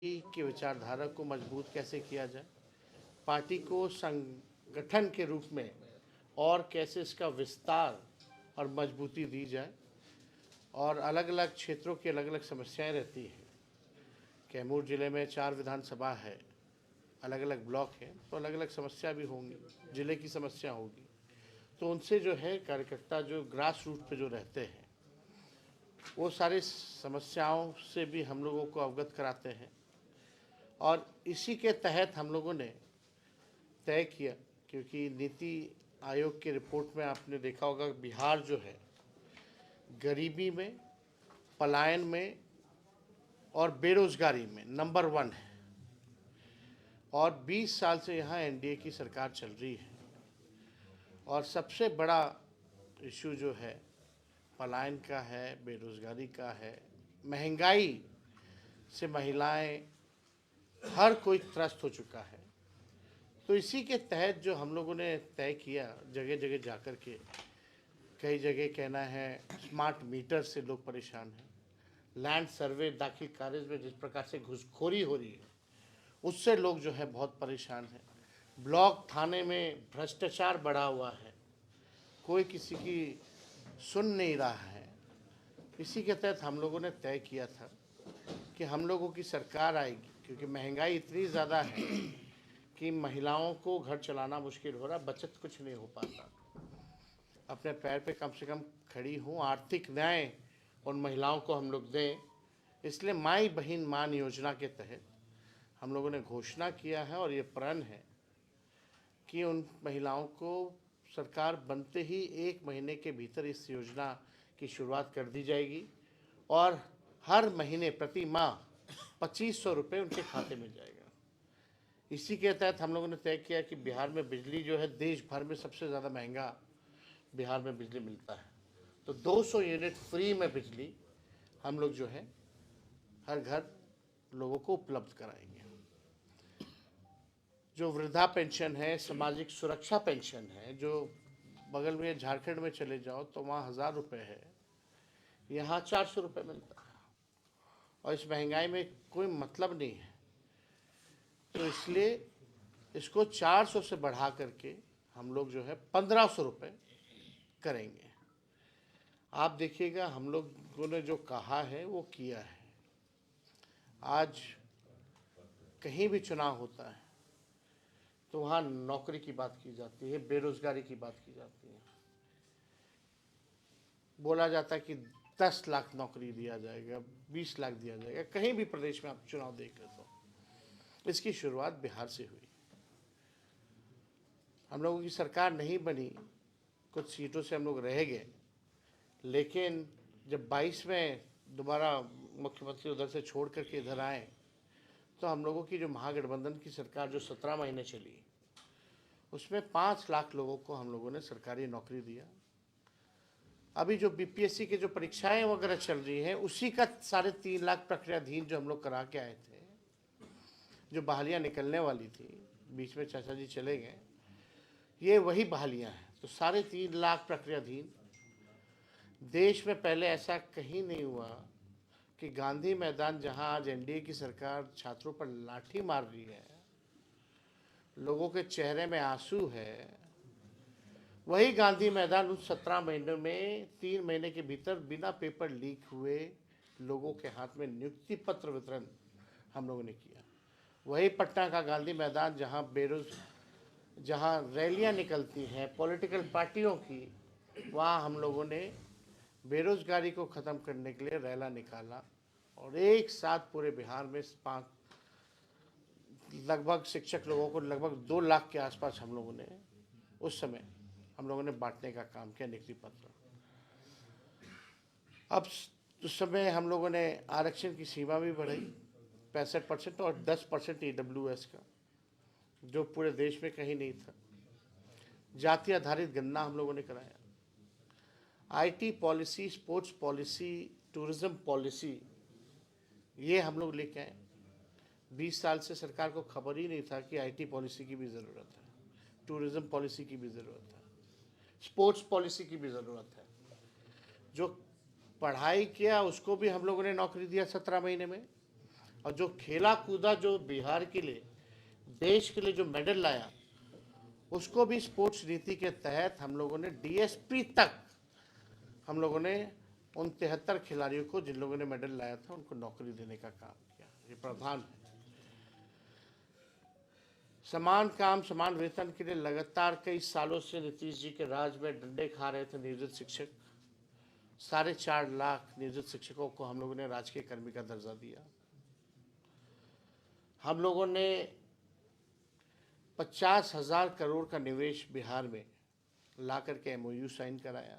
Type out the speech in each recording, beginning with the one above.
की विचारधारा को मजबूत कैसे किया जाए, पार्टी को संगठन के रूप में और कैसे इसका विस्तार और मजबूती दी जाए, और अलग अलग क्षेत्रों की अलग अलग समस्याएं रहती हैं। कैमूर जिले में 4 विधानसभा है, अलग अलग ब्लॉक हैं, तो अलग अलग समस्या भी होंगी, जिले की समस्या होगी। तो उनसे जो है कार्यकर्ता जो ग्रास रूट पे जो रहते हैं वो सारी समस्याओं से भी हम लोगों को अवगत कराते हैं। और इसी के तहत हम लोगों ने तय किया, क्योंकि नीति आयोग की रिपोर्ट में आपने देखा होगा बिहार जो है गरीबी में, पलायन में और बेरोजगारी में नंबर 1 है, और 20 साल से यहाँ एनडीए की सरकार चल रही है। और सबसे बड़ा इशू जो है पलायन का है, बेरोजगारी का है, महंगाई से महिलाएं हर कोई त्रस्त हो चुका है। तो इसी के तहत जो हम लोगों ने तय किया, जगह जगह जाकर के, कई जगह कहना है स्मार्ट मीटर से लोग परेशान हैं, लैंड सर्वे दाखिल कार्य में जिस प्रकार से घुसखोरी हो रही है उससे लोग जो है बहुत परेशान हैं, ब्लॉक थाने में भ्रष्टाचार बढ़ा हुआ है, कोई किसी की सुन नहीं रहा है। इसी के तहत हम लोगों ने तय किया था कि हम लोगों की सरकार आएगी, क्योंकि महंगाई इतनी ज़्यादा है कि महिलाओं को घर चलाना मुश्किल हो रहा, बचत कुछ नहीं हो पाता, अपने पैर पे कम से कम खड़ी हों, आर्थिक न्याय उन महिलाओं को हम लोग दें। इसलिए माई बहन मान योजना के तहत हम लोगों ने घोषणा किया है, और ये प्रण है कि उन महिलाओं को सरकार बनते ही 1 महीने के भीतर इस योजना की शुरुआत कर दी जाएगी, और हर महीने प्रति माह 2500 रुपये उनके खाते में जाएगा। इसी के तहत हम लोगों ने तय किया कि बिहार में बिजली जो है देश भर में सबसे ज़्यादा महंगा बिहार में बिजली मिलता है, तो 200 यूनिट फ्री में बिजली हम लोग जो है हर घर लोगों को उपलब्ध कराएंगे। जो वृद्धा पेंशन है, सामाजिक सुरक्षा पेंशन है, जो बगल में झारखंड में चले जाओ तो वहाँ 1000 रुपये है, यहाँ 400 रुपये मिलता है, और इस महंगाई में कोई मतलब नहीं है। तो इसलिए इसको 400 से बढ़ा करके हम लोग जो है 1500 रुपये करेंगे। आप देखिएगा हम लोगों ने जो कहा है वो किया है। आज कहीं भी चुनाव होता है तो वहाँ नौकरी की बात की जाती है, बेरोजगारी की बात की जाती है, बोला जाता है कि 10 लाख नौकरी दिया जाएगा, 20 लाख दिया जाएगा। कहीं भी प्रदेश में आप चुनाव देख रहे तो इसकी शुरुआत बिहार से हुई। हम लोगों की सरकार नहीं बनी, कुछ सीटों से हम लोग रह गए, लेकिन जब 22 में दोबारा मुख्यमंत्री उधर से छोड़ करके इधर आए तो हम लोगों की जो महागठबंधन की सरकार जो 17 महीने चली उसमें 5 लाख लोगों को हम लोगों ने सरकारी नौकरी दिया। अभी जो बीपीएससी की जो परीक्षाएं वगैरह चल रही हैं उसी का 3.5 लाख प्रक्रियाधीन जो हम लोग करा के आए थे, जो बहालियाँ निकलने वाली थी, बीच में चाचा जी चले गए, ये वही बहालियाँ हैं। तो 3.5 लाख प्रक्रियाधीन, देश में पहले ऐसा कहीं नहीं हुआ कि गांधी मैदान जहां आज एनडीए की सरकार छात्रों पर लाठी मार रही है, लोगों के चेहरे में आंसू है, वही गांधी मैदान उन 17 महीनों में 3 महीने के भीतर बिना पेपर लीक हुए लोगों के हाथ में नियुक्ति पत्र वितरण हम लोगों ने किया। वही पटना का गांधी मैदान जहां रैलियां निकलती हैं पॉलिटिकल पार्टियों की, वहां हम लोगों ने बेरोजगारी को ख़त्म करने के लिए रैला निकाला, और एक साथ पूरे बिहार में लगभग शिक्षक लोगों को लगभग 2 लाख के आसपास हम लोगों ने उस समय हम लोगों ने बांटने का काम किया, नियुक्ति पत्र। अब उस समय हम लोगों ने आरक्षण की सीमा भी बढ़ाई 65% और 10% ईडब्ल्यूएस का, जो पूरे देश में कहीं नहीं था। जाति आधारित गणना हम लोगों ने कराया, IT policy, sports policy, tourism policy, ये हम लोग लेके आए। 20 साल से सरकार को खबर ही नहीं था कि आईटी पॉलिसी की भी ज़रूरत है, टूरिज्म पॉलिसी की भी ज़रूरत है, स्पोर्ट्स पॉलिसी की भी ज़रूरत है। जो पढ़ाई किया उसको भी हम लोगों ने नौकरी दिया 17 महीने में, और जो खेला कूदा, जो बिहार के लिए, देश के लिए जो मेडल लाया, उसको भी स्पोर्ट्स नीति के तहत हम लोगों ने डीएसपी तक हम लोगों ने उन 73 खिलाड़ियों को, जिन लोगों ने मेडल लाया था, उनको नौकरी देने का काम किया। ये प्रावधान है। समान काम समान वेतन के लिए लगातार कई सालों से नीतीश जी के राज में डंडे खा रहे थे नियोजित शिक्षक। 4.5 लाख नियोजित शिक्षकों को हम लोगों ने राजकीय कर्मी का दर्जा दिया। हम लोगों ने 50,000 करोड़ का निवेश बिहार में ला करके एमओयू साइन कराया।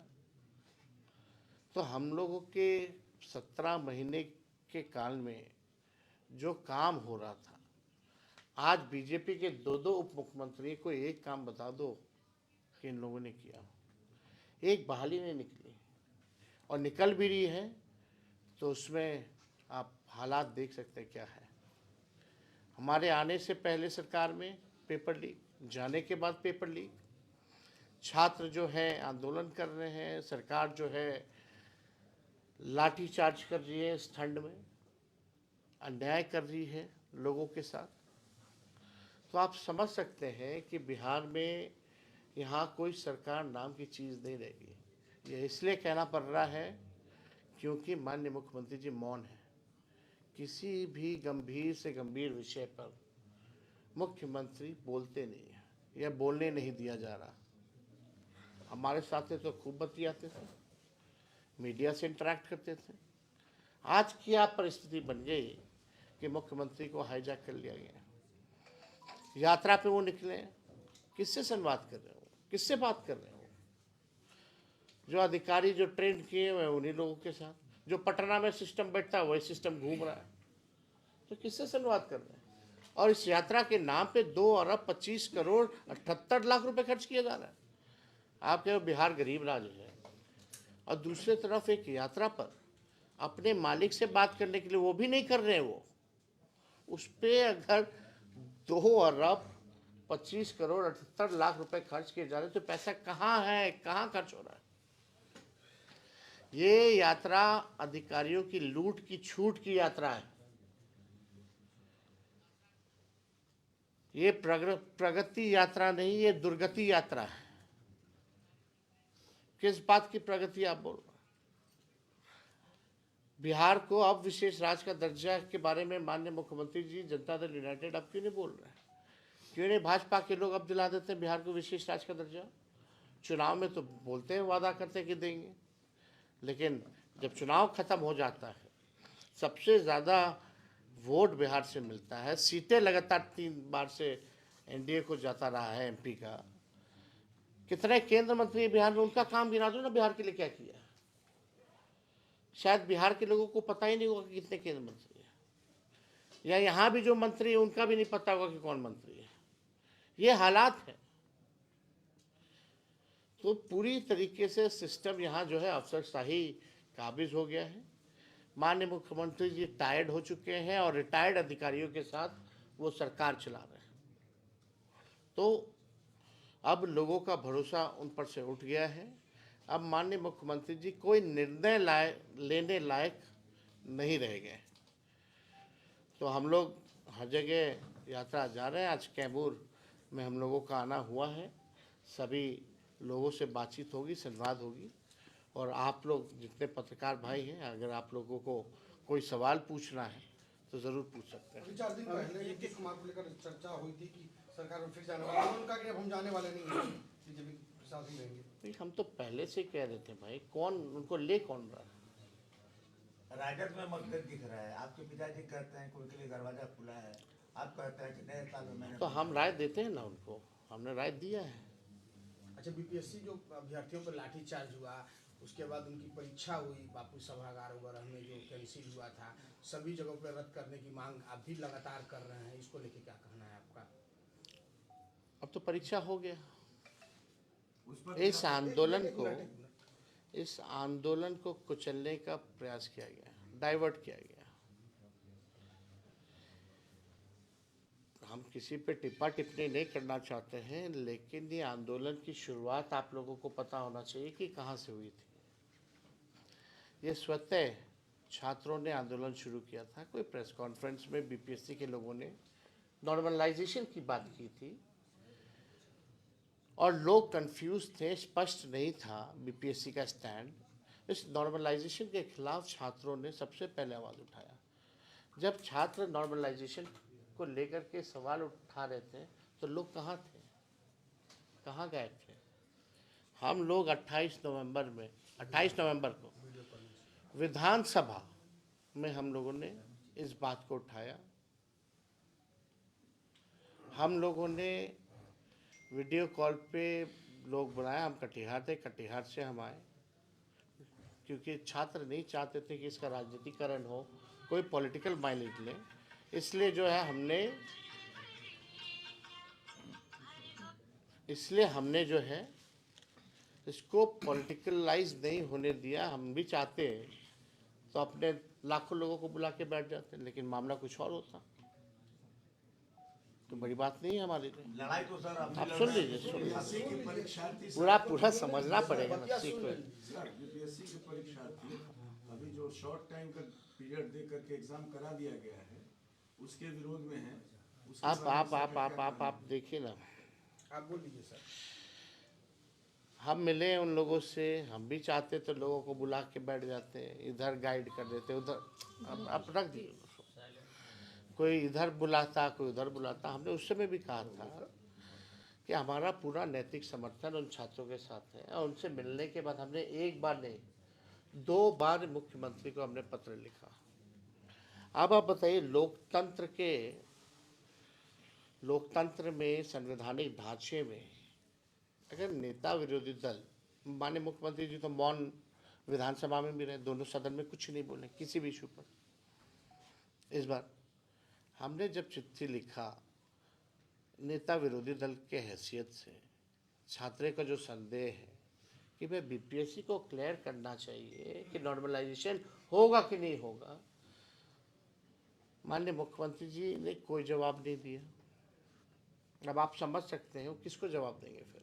तो हम लोगों के 17 महीने के काल में जो काम हो रहा था, आज बीजेपी के दो उप मुख्यमंत्री को एक काम बता दो कि इन लोगों ने किया। एक बहाली नहीं निकली, और निकल भी रही है तो उसमें आप हालात देख सकते हैं क्या है। हमारे आने से पहले सरकार में पेपर लीक, जाने के बाद पेपर लीक, छात्र जो है आंदोलन कर रहे हैं, सरकार जो है लाठी चार्ज कर रही है, इस ठंड में अन्याय कर रही है लोगों के साथ। तो आप समझ सकते हैं कि बिहार में यहाँ कोई सरकार नाम की चीज़ नहीं रहेगी। ये इसलिए कहना पड़ रहा है क्योंकि माननीय मुख्यमंत्री जी मौन है। किसी भी गंभीर से गंभीर विषय पर मुख्यमंत्री बोलते नहीं है, या बोलने नहीं दिया जा रहा। हमारे साथ तो खूब बतियाते थे, मीडिया से इंटरेक्ट करते थे। आज क्या परिस्थिति बन गई कि मुख्यमंत्री को हाईजैक कर लिया गया। यात्रा पे वो निकले, किससे संवाद कर रहे हो, किससे बात कर रहे हो? जो अधिकारी जो ट्रेन किए हुए उन्हीं लोगों के साथ, जो पटना में सिस्टम बैठता है वही सिस्टम घूम रहा है। तो किससे संवाद कर रहे हैं? और इस यात्रा के नाम पे 2 अरब 25 करोड़ 78 लाख रुपए खर्च किया जा रहा है। आप कहो बिहार गरीब राज्य है, और दूसरी तरफ एक यात्रा पर अपने मालिक से बात करने के लिए वो भी नहीं कर रहे हैं। वो उस पर अगर 2 अरब 25 करोड़ 78 लाख रुपए खर्च किए जा रहे हैं, तो पैसा कहाँ है, कहाँ खर्च हो रहा है? ये यात्रा अधिकारियों की लूट की छूट की यात्रा है। ये प्रगति यात्रा नहीं, ये दुर्गति यात्रा है। किस बात की प्रगति आप बोल रहे हैं? बिहार को अब विशेष राज्य का दर्जा के बारे में माननीय मुख्यमंत्री जी, जनता दल यूनाइटेड अब क्यों नहीं बोल रहे हैं? क्यों नहीं भाजपा के लोग अब दिला देते हैं बिहार को विशेष राज्य का दर्जा? चुनाव में तो बोलते हैं, वादा करते हैं कि देंगे, लेकिन जब चुनाव खत्म हो जाता है, सबसे ज़्यादा वोट बिहार से मिलता है, सीटें लगातार 3 बार से एनडीए को जाता रहा है एमपी का। कितने केंद्र मंत्री बिहार में, उनका काम गिना दो ना, बिहार के लिए क्या किया। शायद बिहार के लोगों को पता ही नहीं होगा कि कितने केंद्र मंत्री हैं, या यहाँ भी जो मंत्री है उनका भी नहीं पता होगा कि कौन मंत्री है। ये हालात है। तो पूरी तरीके से सिस्टम यहाँ जो है अफसरशाही काबिज हो गया है। माननीय मुख्यमंत्री जी टायर्ड हो चुके हैं, और रिटायर्ड अधिकारियों के साथ वो सरकार चला रहे हैं। तो अब लोगों का भरोसा उन पर से उठ गया है। अब माननीय मुख्यमंत्री जी कोई निर्णय लेने लायक नहीं रह गए। तो हम लोग हर जगह यात्रा जा रहे हैं। आज कैमूर में हम लोगों का आना हुआ है। सभी लोगों से बातचीत होगी, संवाद होगी, और आप लोग जितने पत्रकार भाई हैं, अगर आप लोगों को कोई सवाल पूछना है तो ज़रूर पूछ सकते हैं। 4 दिन पहले नीतीश कुमार को लेकर चर्चा हुई थी कि सरकार में फिर जाने वाले, उनका कि अब हम जाने वाले नहीं हैं, बीजेपी के साथ ही रहेंगे। भाई हम तो पहले से कह रहे थे भाई, कौन उनको ले कौन रहा है? राजद में मतभेद दिख रहा है। आपके पिताजी कहते हैं कोई के लिए दरवाजा खुला है, आप कहते हैं कि नए साल में मैंने तो हम राय देते हैं ना उनको, हमने राय दिया है। अच्छा, बीपीएससी जो अभ्यर्थियों पर लाठीचार्ज हुआ, उसके बाद उनकी परीक्षा हुई बापू सभागार वगैरह में जो कैंसिल हुआ था, सभी जगहों पर रद्द करने की मांग आप भी लगातार कर रहे हैं, इसको लेके क्या कहना है आपका? अब तो परीक्षा हो गया। उस पर इस आंदोलन को कुचलने का प्रयास किया गया, डाइवर्ट किया गया। हम किसी पे टिप्पा टिप्पणी नहीं करना चाहते हैं, लेकिन ये आंदोलन की शुरुआत आप लोगों को पता होना चाहिए कि कहाँ से हुई थी। ये स्वतः छात्रों ने आंदोलन शुरू किया था। कोई प्रेस कॉन्फ्रेंस में बीपीएससी के लोगों ने नॉर्मलाइजेशन की बात की थी और लोग कंफ्यूज थे, स्पष्ट नहीं था बीपीएससी का स्टैंड। इस नॉर्मलाइजेशन के खिलाफ छात्रों ने सबसे पहले आवाज़ उठाया। जब छात्र नॉर्मलाइजेशन को लेकर के सवाल उठा रहे थे तो लोग कहाँ थे, कहाँ गए थे? हम लोग 28 नवंबर को विधानसभा में हम लोगों ने इस बात को उठाया। हम लोगों ने वीडियो कॉल पे लोग बुलाया। हम कटिहार थे, कटिहार से हम आए क्योंकि छात्र नहीं चाहते थे कि इसका राजनीतिकरण हो, कोई पॉलिटिकल माइलेज ले। इसलिए जो है हमने जो है इसको पॉलिटिकलाइज नहीं होने दिया। हम भी चाहते तो अपने लाखों लोगों को बुला के बैठ जाते, लेकिन मामला कुछ और होता तो बड़ी बात नहीं है हमारे लिए। लड़ाई तो सर आप सुन लीजिए, बीपीएससी के परीक्षार्थी पूरा समझना पड़ेगा ना सीक्वेंस। सर बीपीएससी के परीक्षार्थी अभी जो शॉर्ट टाइम का पीरियड दे करके एग्जाम करा दिया गया है उसके विरोध में है। उसके आप देखिए ना, आप बोल लीजिए सर। हम मिले उन लोगों से, हम भी चाहते तो लोगों को बुला के बैठ जाते, इधर गाइड कर देते, उधर अब रख दिए। कोई इधर बुलाता, कोई उधर बुलाता। हमने उस समय भी कहा था कि हमारा पूरा नैतिक समर्थन उन छात्रों के साथ है। और उनसे मिलने के बाद हमने एक बार नहीं 2 बार मुख्यमंत्री को हमने पत्र लिखा। अब आप बताइए, लोकतंत्र में, संवैधानिक ढांचे में अगर नेता विरोधी दल, माननीय मुख्यमंत्री जी तो मौन विधानसभा में भी रहे, दोनों सदन में कुछ नहीं बोले किसी भी इशू पर। इस बार हमने जब चिट्ठी लिखा नेता विरोधी दल के हैसियत से, छात्रे का जो संदेह है कि भाई बीपीएससी को क्लियर करना चाहिए कि नॉर्मलाइजेशन होगा कि नहीं होगा, माननीय मुख्यमंत्री जी ने कोई जवाब नहीं दिया। अब आप समझ सकते हैं वो किसको जवाब देंगे फिर।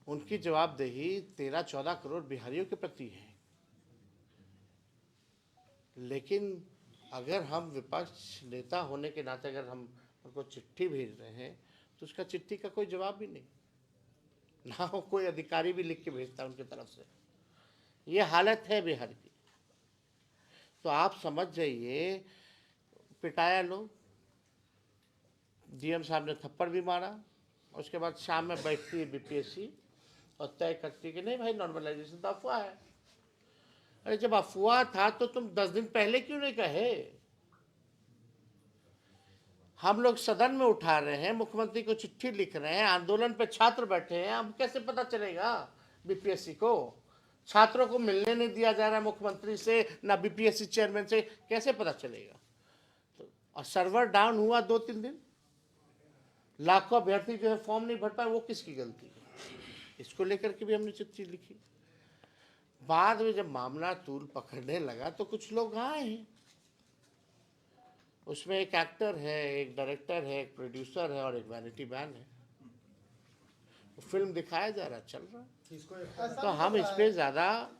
उनकी जवाबदेही 13-14 करोड़ बिहारियों के प्रति है। लेकिन अगर हम विपक्ष नेता होने के नाते अगर हम उनको चिट्ठी भेज रहे हैं तो उसका चिट्ठी का कोई जवाब भी नहीं, ना हो कोई अधिकारी भी लिख के भेजता उनकी तरफ से। ये हालत है बिहार की। तो आप समझ जाइए, पिटाया लोग, डीएम साहब ने थप्पड़ भी मारा। उसके बाद शाम में बैठती है बीपीएससी और तय करती है कि नहीं भाई नॉर्मलाइजेशन तो अफवाह है। अरे जब अफवाह था तो तुम 10 दिन पहले क्यों नहीं कहे? हम लोग सदन में उठा रहे हैं, मुख्यमंत्री को चिट्ठी लिख रहे हैं, आंदोलन पे छात्र बैठे हैं। अब कैसे पता चलेगा बीपीएससी को? छात्रों को मिलने नहीं दिया जा रहा है मुख्यमंत्री से, ना बीपीएससी चेयरमैन से, कैसे पता चलेगा? तो और सर्वर डाउन हुआ 2-3 दिन, लाखों अभ्यर्थी जो है फॉर्म नहीं भर पाए, वो किसकी गलती है? इसको लेकर के भी हमने चिट्ठी लिखी। बाद में जब मामला तूल पकड़ने लगा तो कुछ लोग आए हैं, उसमें एक एक्टर है, एक डायरेक्टर है, एक प्रोड्यूसर है और एक वैनिटी मैन है। फिल्म दिखाया जा रहा, चल रहा। तो हम इस पे ज़्यादा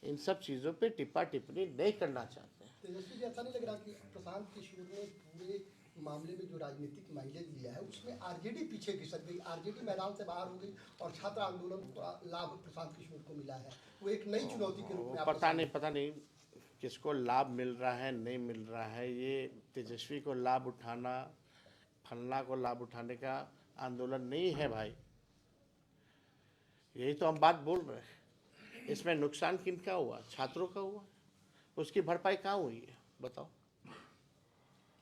इन सब चीज़ों पे टिप्पा टिप्पणी नहीं करना चाहते हैं। तेजस्वी जी, ऐसा नहीं लग रहा कि प्रशांत किशोर ने पूरे मामले में जो राजनीतिक माइलेज लिया है उसमें आरजेडी पीछे खिसक गई, आरजेडी मैदान से बाहर हो गई और छात्र आंदोलन का लाभ प्रशांत किशोर को मिला है। वो एक नई चुनौती के रूप में पता नहीं किसको लाभ मिल रहा है, नहीं मिल रहा है। ये तेजस्वी को लाभ उठाना, फलना को लाभ उठाने का आंदोलन नहीं है भाई। यही तो हम बात बोल रहे हैं। इसमें नुकसान किनका हुआ? छात्रों का हुआ। उसकी भरपाई कहाँ हुई है बताओ?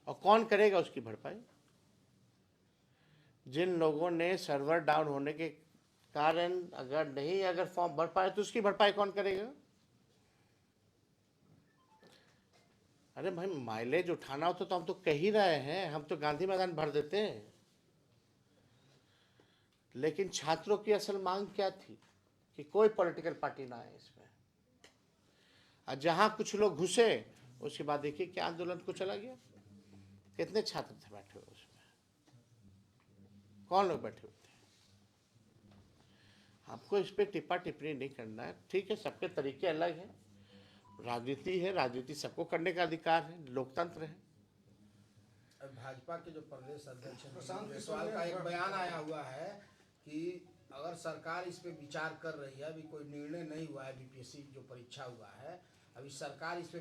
और कौन करेगा उसकी भरपाई? जिन लोगों ने सर्वर डाउन होने के कारण अगर फॉर्म भर पाए तो उसकी भरपाई कौन करेगा? अरे भाई माइलेज उठाना हो तो हम तो कह ही रहे हैं, हम तो गांधी मैदान भर देते हैं। लेकिन छात्रों की असल मांग क्या थी कि कोई पॉलिटिकल पार्टी ना आए इसमें। और जहां कुछ लोग घुसे उसके बाद देखिए क्या आंदोलन को चला गया। कितने छात्र थे बैठे हुए उसमें? कौन लोग बैठे हुए थे? हमको इस पर टिप्पा टिप्पणी नहीं करना है। ठीक है, सबके तरीके अलग हैं। राजनीति है, राजनीति सबको करने का अधिकार है, लोकतंत्र है। भाजपा के जो प्रदेश अध्यक्ष हैं प्रशांत जायसवाल का एक बयान आया हुआ है कि अगर सरकार इस पे विचार कर रही है, अभी कोई निर्णय नहीं हुआ है, बीपीएससी जो परीक्षा हुआ है, अभी सरकार इस पे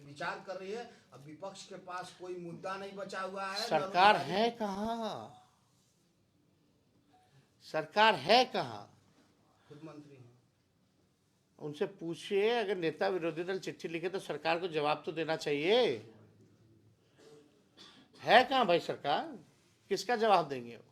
विचार कर रही है। अब विपक्ष के पास कोई मुद्दा नहीं बचा हुआ है। सरकार है कहाँ? सरकार है कहाँ? खुद मंत्री हैं। उनसे पूछिए, अगर नेता विरोधी दल चिट्ठी लिखे तो सरकार को जवाब तो देना चाहिए। है कहाँ भाई सरकार? किसका जवाब देंगे वो?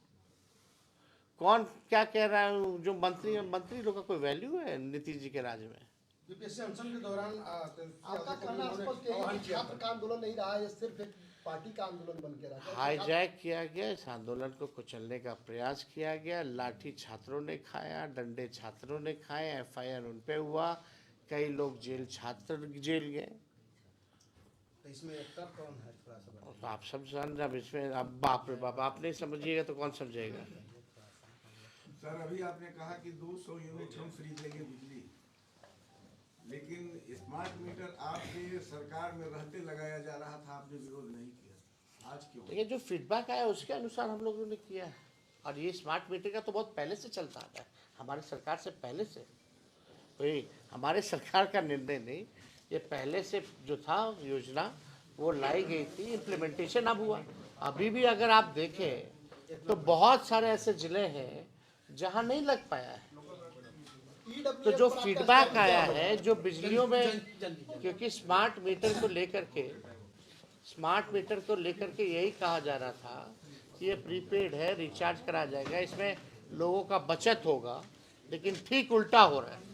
कौन क्या कह रहा है? जो मंत्री लोग का कोई वैल्यू है नीतीश जी के राज में? बीपीएससी अनशन के दौरान आपका कहना स्पष्ट है कि छात्र का आंदोलन नहीं रहा है, ये सिर्फ एक पार्टी का आंदोलन बन के रहा है। हाईजैक किया गया, इस आंदोलन को कुचलने का प्रयास किया गया। लाठी छात्रों ने खाया, डंडे छात्रों ने खाए, एफआईआर उन पे हुआ, कई लोग छात्र जेल गए। तो इसमें एक्टर कौन है? थोड़ा सा बताइए। तो आप सब जान, अब इसमें अब बाप रे बाप, आप नहीं समझिएगा तो कौन समझेगा? सर अभी आपने कहा कि 200 यूनिट हम फ्री देंगे बिजली, लेकिन स्मार्ट मीटर आपके सरकार में रहते लगाया जा रहा था, आपने विरोध नहीं किया, आज क्यों? देखिए, जो फीडबैक आया उसके अनुसार हम लोगों ने किया है। और ये स्मार्ट मीटर का तो बहुत पहले से चलता आता है, हमारे सरकार से पहले से। कोई हमारे सरकार का निर्णय नहीं, ये पहले से जो था योजना वो लाई गई थी, इम्प्लीमेंटेशन अब हुआ। अभी भी अगर आप देखें तो बहुत सारे ऐसे ज़िले हैं जहाँ नहीं लग पाया है। तो जो फीडबैक आया है, जो बिजलियों में, क्योंकि स्मार्ट मीटर को लेकर के यही कहा जा रहा था कि ये प्रीपेड है, रिचार्ज करा जाएगा, इसमें लोगों का बचत होगा, लेकिन ठीक उल्टा हो रहा है।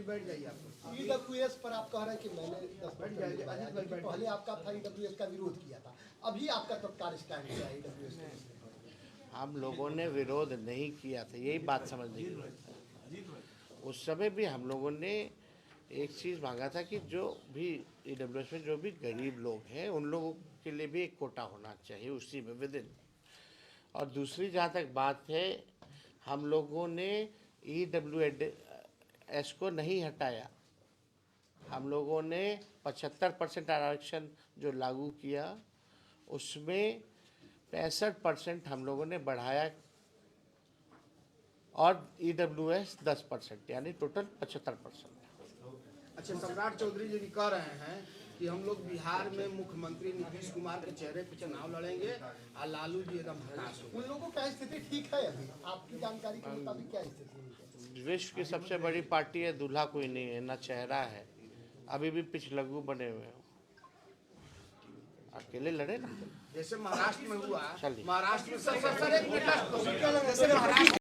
बैठ जाइए आप। ईडब्ल्यूएस पर आप कह रहे हैं कि मैंने 10 मिनट पहले आपका था ईडब्ल्यूएस का विरोध किया था, अभी आपका तत्काल स्टैंड किया है ईडब्ल्यूएस के। हम लोगों ने विरोध नहीं किया था, यही बात समझने की जरूरत है। उस समय भी हम लोगों ने एक चीज़ मांगा था कि जो भी ईडब्ल्यूएस में जो भी गरीब लोग हैं उन लोगों के लिए भी एक कोटा होना चाहिए उसी में विदिन। और दूसरी जहाँ तक बात है, हम लोगों ने ईडब्ल्यूएस को नहीं हटाया, हम लोगों ने 75% आरक्षण जो लागू किया उसमें 65% हम लोगों ने बढ़ाया और ईडब्ल्यूएस 10%, यानी टोटल 75%। अच्छा, सम्राट चौधरी जी भी कह रहे हैं कि हम लोग बिहार में मुख्यमंत्री नीतीश कुमार के चेहरे पे चुनाव लड़ेंगे और लालू जी एकदम हताश हो। उन लोगों का स्थिति ठीक है अभी? आपकी जानकारी के मुताबिक क्या स्थिति है? विश्व की सबसे बड़ी पार्टी है, दूल्हा कोई नहीं है, ना चेहरा है, अभी भी पिछलग्गू बने हुए हो, अकेले लड़े ना। जैसे महाराष्ट्र में हुआ, चलिए। महाराष्ट्र में सर एक मिनट, जैसे महाराष्ट्र